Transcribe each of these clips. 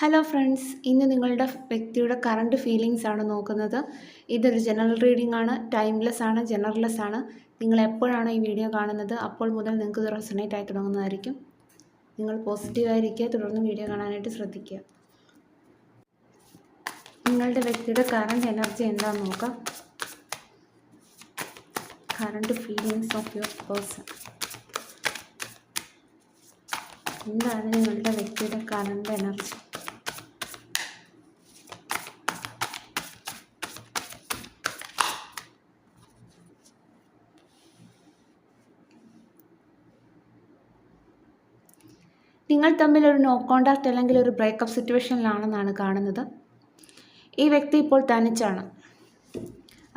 Hello friends, ഇന്ന് നിങ്ങളുടെ വ്യക്തിയുടെ കറണ്ട് ഫീലിങ്സ് ആണ് നോക്കുന്നത്. ഇതൊരു ജനറൽ റീഡിംഗ് ആണ്, ടൈംലെസ് ആണ്, ജനറൽലെസ് ആണ്. നിങ്ങൾ എപ്പോഴാണ് ഈ വീഡിയോ കാണുന്നത് അപ്പോൾ മുതൽ നിങ്ങൾക്ക് ഇത് റെസൊണേറ്റ് ആയി തുടങ്ങുന്നതായിരിക്കും. നിങ്ങൾ പോസിറ്റീവായിരിക്കുക, തുടർന്ന് വീഡിയോ കാണാനായിട്ട് ശ്രദ്ധിക്കുക. നിങ്ങളുടെ വ്യക്തിയുടെ കറണ്ട് എനർജി എന്താണെന്ന് നോക്കാം. Current feelings of your person. എന്താണ് നിങ്ങളുടെ വ്യക്തിയുടെ കറണ്ട് എനർജി? നിങ്ങൾ തമ്മിൽ ഒരു നോ കോണ്ടാക്ട് അല്ലെങ്കിൽ ഒരു ബ്രേക്കപ്പ് സിറ്റുവേഷനിലാണെന്നാണ് കാണുന്നത്. ഈ വ്യക്തി ഇപ്പോൾ തനിച്ചാണ്,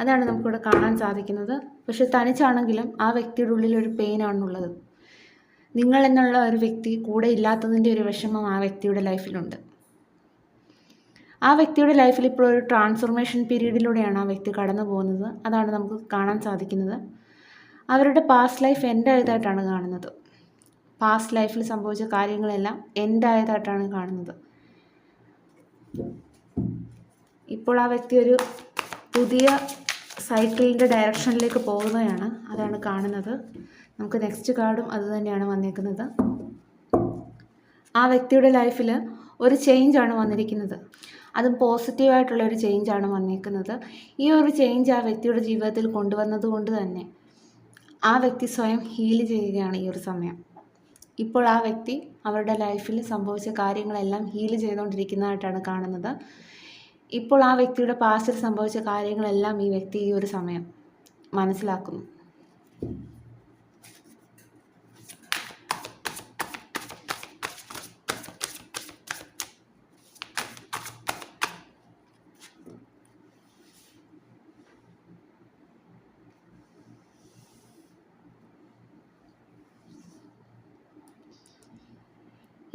അതാണ് നമുക്കിവിടെ കാണാൻ സാധിക്കുന്നത്. പക്ഷെ തനിച്ചാണെങ്കിലും ആ വ്യക്തിയുടെ ഉള്ളിൽ ഒരു പെയിനാണുള്ളത്. നിങ്ങൾ എന്നുള്ള ഒരു വ്യക്തി കൂടെ ഇല്ലാത്തതിൻ്റെ ഒരു വിഷമം ആ വ്യക്തിയുടെ ലൈഫിലുണ്ട്. ആ വ്യക്തിയുടെ ലൈഫിൽ ഇപ്പോൾ ഒരു ട്രാൻസ്ഫോർമേഷൻ പീരീഡിലൂടെയാണ് ആ വ്യക്തി കടന്നു പോകുന്നത്. അതാണ് നമുക്ക് കാണാൻ സാധിക്കുന്നത്. അവരുടെ പാസ്റ്റ് ലൈഫ് എൻഡ് ആയതായിട്ടാണ് കാണുന്നത്. പാസ്റ്റ് ലൈഫിൽ സംഭവിച്ച കാര്യങ്ങളെല്ലാം എൻഡ് ആയതായിട്ടാണ് കാണുന്നത്. ഇപ്പോൾ ആ വ്യക്തി ഒരു പുതിയ സൈക്കിളിൻ്റെ ഡയറക്ഷനിലേക്ക് പോകുന്നതാണ്, അതാണ് കാണുന്നത്. നമുക്ക് നെക്സ്റ്റ് കാർഡും അത് തന്നെയാണ് വന്നിരിക്കുന്നത്. ആ വ്യക്തിയുടെ ലൈഫിൽ ഒരു ചേഞ്ചാണ് വന്നിരിക്കുന്നത്, അതും പോസിറ്റീവായിട്ടുള്ള ഒരു ചേഞ്ചാണ് വന്നിരിക്കുന്നത്. ഈ ഒരു ചേഞ്ച് ആ വ്യക്തിയുടെ ജീവിതത്തിൽ കൊണ്ടുവന്നത് കൊണ്ട് തന്നെ ആ വ്യക്തി സ്വയം ഹീൽ ചെയ്യുകയാണ് ഈ ഒരു സമയം. ഇപ്പോൾ ആ വ്യക്തി അവരുടെ ലൈഫിൽ സംഭവിച്ച കാര്യങ്ങളെല്ലാം ഹീൽ ചെയ്തുകൊണ്ടിരിക്കുന്നതായിട്ടാണ് കാണുന്നത്. ഇപ്പോൾ ആ വ്യക്തിയുടെ പാസ്റ്റിൽ സംഭവിച്ച കാര്യങ്ങളെല്ലാം ഈ വ്യക്തി ഈ ഒരു സമയം മനസ്സിലാക്കുന്നു.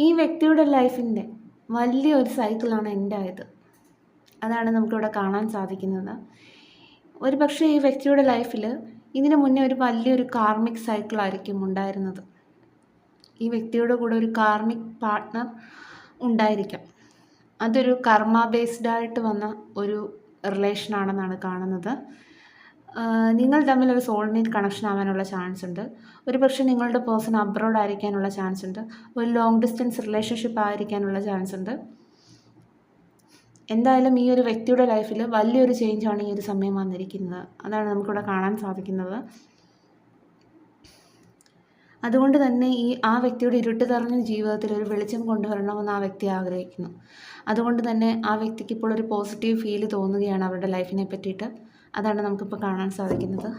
ഈ വ്യക്തിയുടെ ലൈഫിൻ്റെ വലിയൊരു സൈക്കിളാണ് എൻഡ് ആയത്, അതാണ് നമുക്കിവിടെ കാണാൻ സാധിക്കുന്നത്. ഒരു പക്ഷേ ഈ വ്യക്തിയുടെ ലൈഫിൽ ഇതിനു മുന്നേ ഒരു വലിയൊരു കാർമിക് സൈക്കിളായിരിക്കും ഉണ്ടായിരുന്നത്. ഈ വ്യക്തിയുടെ കൂടെ ഒരു കാർമിക് പാർട്ട്ണർ ഉണ്ടായിരിക്കാം. അതൊരു കർമ്മ ബേസ്ഡ് ആയിട്ട് വന്ന ഒരു റിലേഷനാണെന്നാണ് കാണുന്നത്. നിങ്ങൾ തമ്മിൽ ഒരു സോൾമേറ്റ് കണക്ഷൻ ആവാനുള്ള ചാൻസ് ഉണ്ട്. ഒരു പക്ഷേ നിങ്ങളുടെ പേഴ്സൺ അബ്രോഡ് ആയിരിക്കാനുള്ള ചാൻസ് ഉണ്ട്. ഒരു ലോങ് ഡിസ്റ്റൻസ് റിലേഷൻഷിപ്പ് ആയിരിക്കാനുള്ള ചാൻസ് ഉണ്ട്. എന്തായാലും ഈ ഒരു വ്യക്തിയുടെ ലൈഫിൽ വലിയൊരു ചേഞ്ചാണ് ഈ ഒരു സമയം വന്നിരിക്കുന്നത്, അതാണ് നമുക്കിവിടെ കാണാൻ സാധിക്കുന്നത്. അതുകൊണ്ട് തന്നെ ആ വ്യക്തിയുടെ ഇരുട്ട് നിറഞ്ഞ ജീവിതത്തിൽ ഒരു വെളിച്ചം കൊണ്ടുവരണമെന്ന് ആ വ്യക്തി ആഗ്രഹിക്കുന്നു. അതുകൊണ്ട് തന്നെ ആ വ്യക്തിക്ക് ഇപ്പോൾ ഒരു പോസിറ്റീവ് ഫീല് തോന്നുകയാണ് അവരുടെ ലൈഫിനെ പറ്റിയിട്ട്, അതാണ് നമുക്കിപ്പോൾ കാണാൻ സാധിക്കുന്നത്.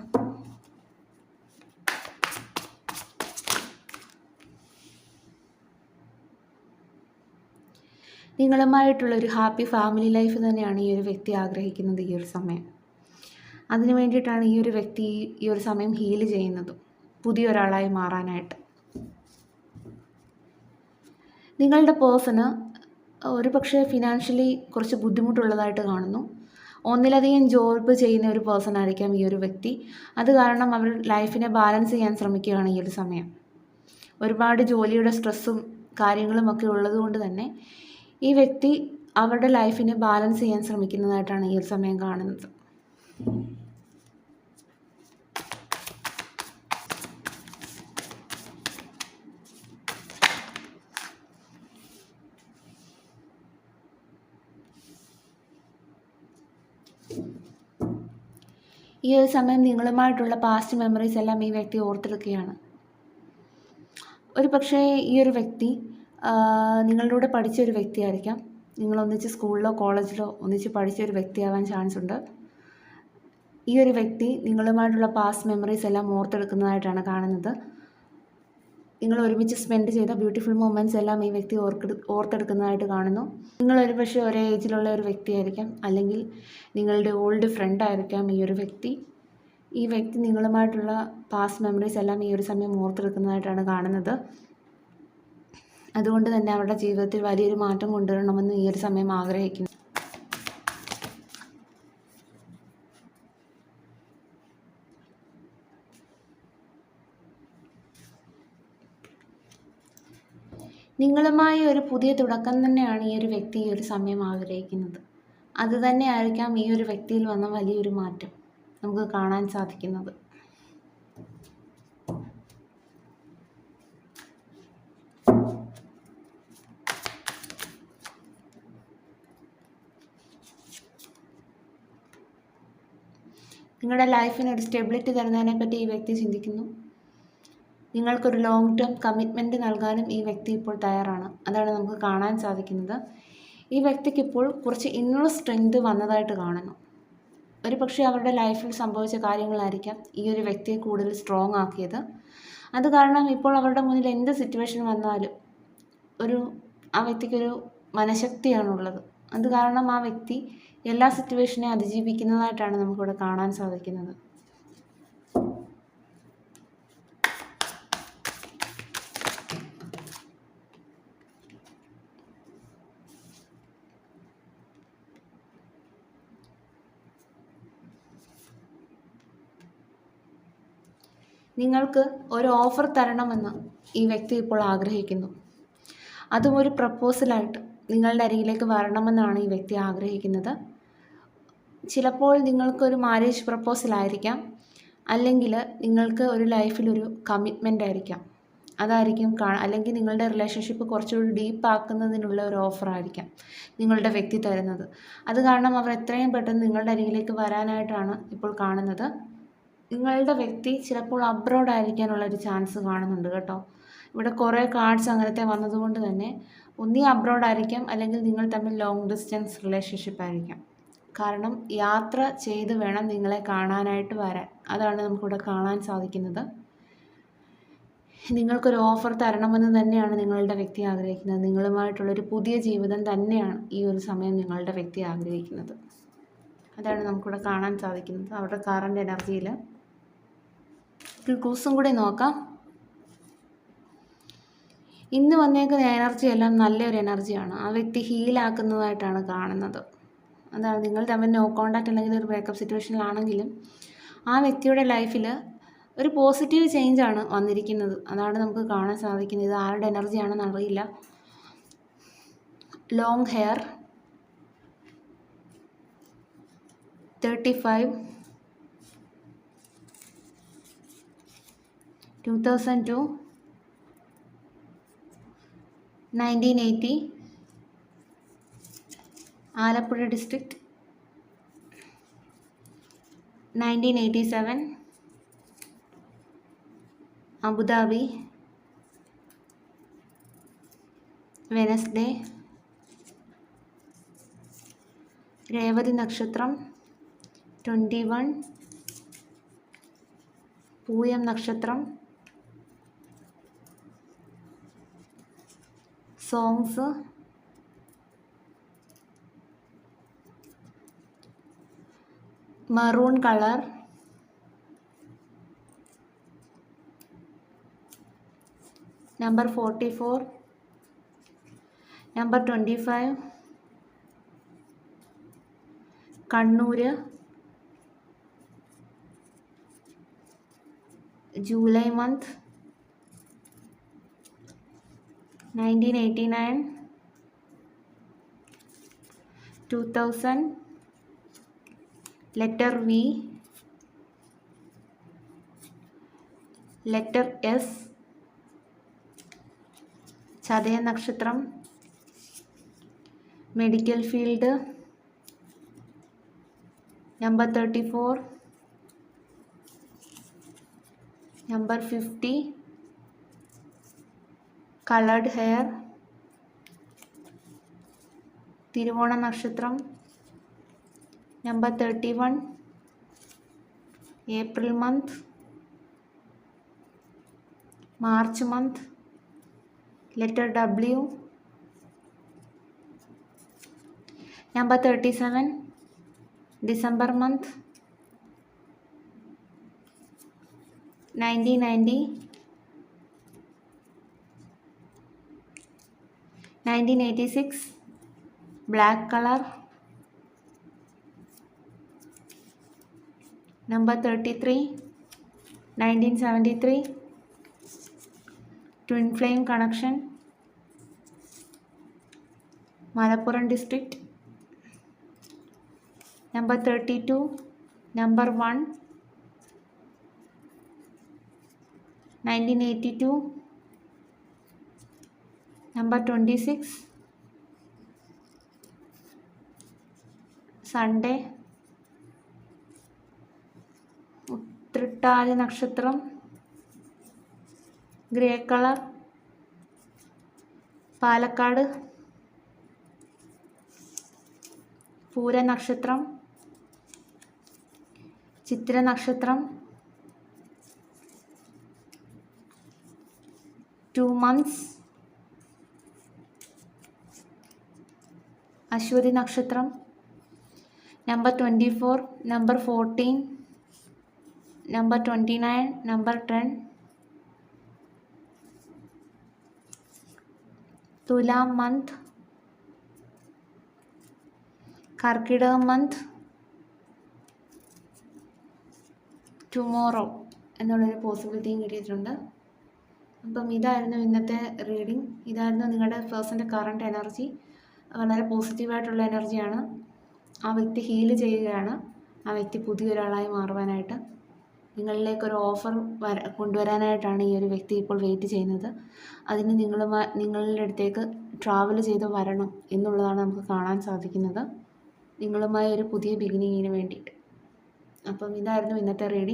നിങ്ങളുമായിട്ടുള്ളൊരു ഹാപ്പി ഫാമിലി ലൈഫ് തന്നെയാണ് ഈ ഒരു വ്യക്തി ആഗ്രഹിക്കുന്നത് ഈ ഒരു സമയം. അതിനു വേണ്ടിയിട്ടാണ് ഈ ഒരു വ്യക്തി ഈ ഒരു സമയം ഹീൽ ചെയ്യുന്നതും, പുതിയൊരാളായി മാറാനായിട്ട്. നിങ്ങളുടെ പേഴ്സണ് ഒരു പക്ഷേ ഫിനാൻഷ്യലി കുറച്ച് ബുദ്ധിമുട്ടുള്ളതായിട്ട് കാണുന്നു. ഒന്നിലധികം ജോബ് ചെയ്യുന്ന ഒരു പേഴ്സൺ ആയിരിക്കാം ഈ ഒരു വ്യക്തി. അത് കാരണം അവർ ലൈഫിനെ ബാലൻസ് ചെയ്യാൻ ശ്രമിക്കുകയാണ് ഈ ഒരു സമയം. ഒരുപാട് ജോലിയുടെ സ്ട്രെസ്സും കാര്യങ്ങളും ഒക്കെ ഉള്ളതുകൊണ്ട് തന്നെ ഈ വ്യക്തി അവരുടെ ലൈഫിനെ ബാലൻസ് ചെയ്യാൻ ശ്രമിക്കുന്നതായിട്ടാണ് ഈ ഒരു സമയം കാണുന്നത്. ഈ ഒരു സമയം നിങ്ങളുമായിട്ടുള്ള പാസ്റ്റ് മെമ്മറീസ് എല്ലാം ഈ വ്യക്തി ഓർത്തെടുക്കുകയാണ്. ഒരു പക്ഷേ ഈ ഒരു വ്യക്തി നിങ്ങളുടെ കൂടെ പഠിച്ച ഒരു വ്യക്തിയായിരിക്കാം. നിങ്ങളൊന്നിച്ച് സ്കൂളിലോ കോളേജിലോ ഒന്നിച്ച് പഠിച്ച ഒരു വ്യക്തിയാവാൻ ചാൻസ് ഉണ്ട്. ഈ ഒരു വ്യക്തി നിങ്ങളുമായിട്ടുള്ള പാസ്റ്റ് മെമ്മറീസ് എല്ലാം ഓർത്തെടുക്കുന്നതായിട്ടാണ് കാണുന്നത്. നിങ്ങൾ ഒരുമിച്ച് സ്പെൻഡ് ചെയ്ത ബ്യൂട്ടിഫുൾ മൊമെൻറ്റ്സ് എല്ലാം ഈ വ്യക്തി ഓർത്തെടുക്കുന്നതായിട്ട് കാണുന്നു. നിങ്ങളൊരു പക്ഷേ ഒരേ ഏജിലുള്ള ഒരു വ്യക്തിയായിരിക്കാം, അല്ലെങ്കിൽ നിങ്ങളുടെ ഓൾഡ് ഫ്രണ്ട് ആയിരിക്കാം ഈ ഒരു വ്യക്തി. ഈ വ്യക്തി നിങ്ങളുമായിട്ടുള്ള പാസ്റ്റ് മെമ്മറീസ് എല്ലാം ഈ ഒരു സമയം ഓർത്തെടുക്കുന്നതായിട്ടാണ് കാണുന്നത്. അതുകൊണ്ട് തന്നെ അവരുടെ ജീവിതത്തിൽ വലിയൊരു മാറ്റം കൊണ്ടുവരണമെന്ന് ഈ ഒരു സമയം ആഗ്രഹിക്കുന്നു. നിങ്ങളുമായി ഒരു പുതിയ തുടക്കം തന്നെയാണ് ഈ ഒരു വ്യക്തി ഈ ഒരു സമയം ആഗ്രഹിക്കുന്നത്. അത് തന്നെയായിരിക്കാം ഈ ഒരു വ്യക്തിയിൽ വന്ന വലിയൊരു മാറ്റം നമുക്ക് കാണാൻ സാധിക്കുന്നത്. നിങ്ങളുടെ ലൈഫിന് ഒരു സ്റ്റെബിലിറ്റി തരുന്നതിനെപ്പറ്റി ഈ വ്യക്തി ചിന്തിക്കുന്നു. നിങ്ങൾക്കൊരു ലോങ് ടേം കമ്മിറ്റ്മെൻറ്റ് നൽകാനും ഈ വ്യക്തി ഇപ്പോൾ തയ്യാറാണ്. അതാണ് നമുക്ക് കാണാൻ സാധിക്കുന്നത്. ഈ വ്യക്തിക്ക് ഇപ്പോൾ കുറച്ച് ഇന്നർ സ്ട്രെങ്ത് വന്നതായിട്ട് കാണുന്നു. ഒരു പക്ഷേ അവരുടെ ലൈഫിൽ സംഭവിച്ച കാര്യങ്ങളായിരിക്കാം ഈ ഒരു വ്യക്തിയെ കൂടുതൽ സ്ട്രോങ് ആക്കിയത്. അത് കാരണം ഇപ്പോൾ അവരുടെ മുന്നിൽ എന്ത് സിറ്റുവേഷൻ വന്നാലും ആ വ്യക്തിക്കൊരു മനഃശക്തിയാണുള്ളത്. അത് കാരണം ആ വ്യക്തി എല്ലാ സിറ്റുവേഷനെ അതിജീവിക്കുന്നതായിട്ടാണ് നമുക്കിവിടെ കാണാൻ സാധിക്കുന്നത്. നിങ്ങൾക്ക് ഒരു ഓഫർ തരണമെന്ന് ഈ വ്യക്തി ഇപ്പോൾ ആഗ്രഹിക്കുന്നു. അതും ഒരു പ്രപ്പോസലായിട്ട് നിങ്ങളുടെ അരികിലേക്ക് വരണമെന്നാണ് ഈ വ്യക്തി ആഗ്രഹിക്കുന്നത്. ചിലപ്പോൾ നിങ്ങൾക്കൊരു മാരേജ് പ്രപ്പോസലായിരിക്കാം, അല്ലെങ്കിൽ നിങ്ങൾക്ക് ഒരു ലൈഫിലൊരു കമ്മിറ്റ്മെൻ്റ് ആയിരിക്കാം. അതായിരിക്കും അല്ലെങ്കിൽ നിങ്ങളുടെ റിലേഷൻഷിപ്പ് കുറച്ചുകൂടി ഡീപ്പാക്കുന്നതിനുള്ള ഒരു ഓഫറായിരിക്കാം നിങ്ങളുടെ വ്യക്തി തരുന്നത്. അത് കാരണം അവർ എത്രയും പെട്ടെന്ന് നിങ്ങളുടെ അരികിലേക്ക് വരാനായിട്ടാണ് ഇപ്പോൾ കാണുന്നത്. നിങ്ങളുടെ വ്യക്തി ചിലപ്പോൾ അബ്രോഡ് ആയിരിക്കാനുള്ളൊരു ചാൻസ് കാണുന്നുണ്ട് കേട്ടോ. ഇവിടെ കുറേ കാർഡ്സ് അങ്ങനത്തെ വന്നതുകൊണ്ട് തന്നെ ഒന്നീ അബ്രോഡ് ആയിരിക്കാം, അല്ലെങ്കിൽ നിങ്ങൾ തമ്മിൽ ലോങ് ഡിസ്റ്റൻസ് റിലേഷൻഷിപ്പ് ആയിരിക്കാം. കാരണം യാത്ര ചെയ്ത് വേണം നിങ്ങളെ കാണാനായിട്ട് വരാൻ. അതാണ് നമുക്കിവിടെ കാണാൻ സാധിക്കുന്നത്. നിങ്ങൾക്കൊരു ഓഫർ തരണമെന്ന് തന്നെയാണ് നിങ്ങളുടെ വ്യക്തി ആഗ്രഹിക്കുന്നത്. നിങ്ങളുമായിട്ടുള്ളൊരു പുതിയ ജീവിതം തന്നെയാണ് ഈ ഒരു സമയം നിങ്ങളുടെ വ്യക്തി ആഗ്രഹിക്കുന്നത്. അതാണ് നമുക്കിവിടെ കാണാൻ സാധിക്കുന്നത് അവരുടെ കറണ്ട് എനർജിയിൽ. ക്ലൂസും കൂടി നോക്കാം. ഇന്ന് വന്നേക്കുന്ന എനർജി എല്ലാം നല്ലൊരു എനർജിയാണ്. ആ വ്യക്തി ഹീലാക്കുന്നതായിട്ടാണ് കാണുന്നത്. അതാണ് നിങ്ങൾ തമ്മിൽ നോ കോണ്ടാക്റ്റ് അല്ലെങ്കിൽ ഒരു ബ്രേക്കപ്പ് സിറ്റുവേഷനിലാണെങ്കിലും ആ വ്യക്തിയുടെ ലൈഫിൽ ഒരു പോസിറ്റീവ് ചേഞ്ചാണ് വന്നിരിക്കുന്നത്. അതാണ് നമുക്ക് കാണാൻ സാധിക്കുന്നത്. ഇത് ആരുടെ എനർജിയാണെന്ന് അറിയില്ല. Long hair, 35, 2002, 1980, Alappuzha district, 1987, Abu Dhabi, Wednesday, Revathi നക്ഷത്രം, 21, പൂയം നക്ഷത്രം, songs, maroon colour, number 44, number 25, Kannur, July month, 1989, 2000, letter V, letter S, Chathaya നക്ഷത്രം, medical field, number 34, number 50, coloured hair, Thiruvona നക്ഷത്രം, number 31, April month, March month, letter W, number 37, December month, 1990, 1986, black colour, number 33, 1973, twin flame connection, Malappuram district. Number 32, number 1, 1982, number 26, Sunday. Uthrattathi നക്ഷത്രം, grey colour. Palakkad. പൂര നക്ഷത്രം, ചിത്ര നക്ഷത്രം, 2 months. Aswathy നക്ഷത്രം, number 24, number 14, number 29, number 10. തുലാം month. കർക്കിടകം month. Tomorrow എന്നുള്ളൊരു പോസിബിലിറ്റിയും കിട്ടിയിട്ടുണ്ട്. അപ്പം ഇതായിരുന്നു ഇന്നത്തെ റീഡിങ്. ഇതായിരുന്നു നിങ്ങളുടെ പേഴ്സൻ്റെ കറണ്ട് എനർജി. വളരെ പോസിറ്റീവായിട്ടുള്ള എനർജിയാണ്. ആ വ്യക്തി ഹീൽ ചെയ്യുകയാണ്. ആ വ്യക്തി പുതിയൊരാളായി മാറുവാനായിട്ട് നിങ്ങളിലേക്കൊരു ഓഫർ കൊണ്ടുവരാനായിട്ടാണ് ഈ ഒരു വ്യക്തി ഇപ്പോൾ വെയിറ്റ് ചെയ്യുന്നത്. അതിന് നിങ്ങളുടെ അടുത്തേക്ക് ട്രാവൽ ചെയ്ത് വരണം എന്നുള്ളതാണ് നമുക്ക് കാണാൻ സാധിക്കുന്നത്, നിങ്ങളുമായി ഒരു പുതിയ ബിഗിനിങ്ങിന് വേണ്ടിയിട്ട്. അപ്പം ഇതായിരുന്നു ഇന്നത്തെ റീഡിങ്.